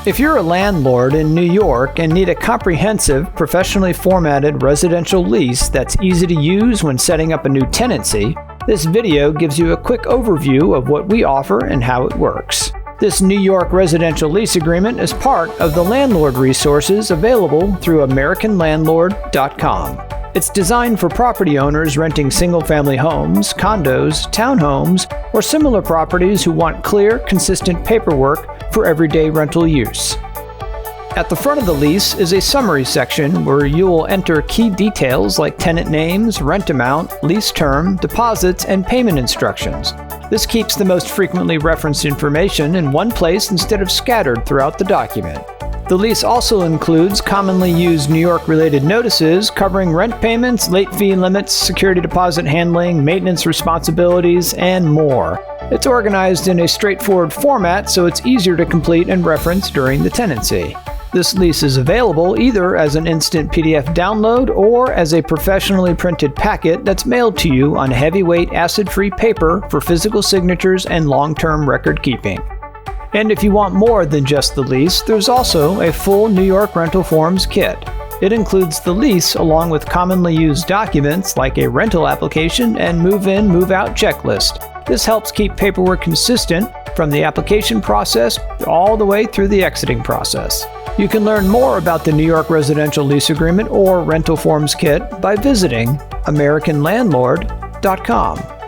If you're a landlord in New York and need a comprehensive, professionally formatted residential lease that's easy to use when setting up a new tenancy, this video gives you a quick overview of what we offer and how it works. This New York Residential Lease Agreement is part of the Landlord resources available through AmericanLandlord.com. It's designed for property owners renting single-family homes, condos, townhomes, or similar properties who want clear, consistent paperwork for everyday rental use. At the front of the lease is a summary section where you will enter key details like tenant names, rent amount, lease term, deposits, and payment instructions. This keeps the most frequently referenced information in one place instead of scattered throughout the document. The lease also includes commonly used New York-related notices covering rent payments, late fee limits, security deposit handling, maintenance responsibilities, and more. It's organized in a straightforward format so it's easier to complete and reference during the tenancy. This lease is available either as an instant PDF download or as a professionally printed packet that's mailed to you on heavyweight acid-free paper for physical signatures and long-term record keeping. And if you want more than just the lease, there's also a full New York rental forms kit. It includes the lease along with commonly used documents like a rental application and move-in, move-out checklist. This helps keep paperwork consistent from the application process all the way through the exiting process. You can learn more about the New York Residential Lease Agreement or Rental Forms Kit by visiting AmericanLandlord.com.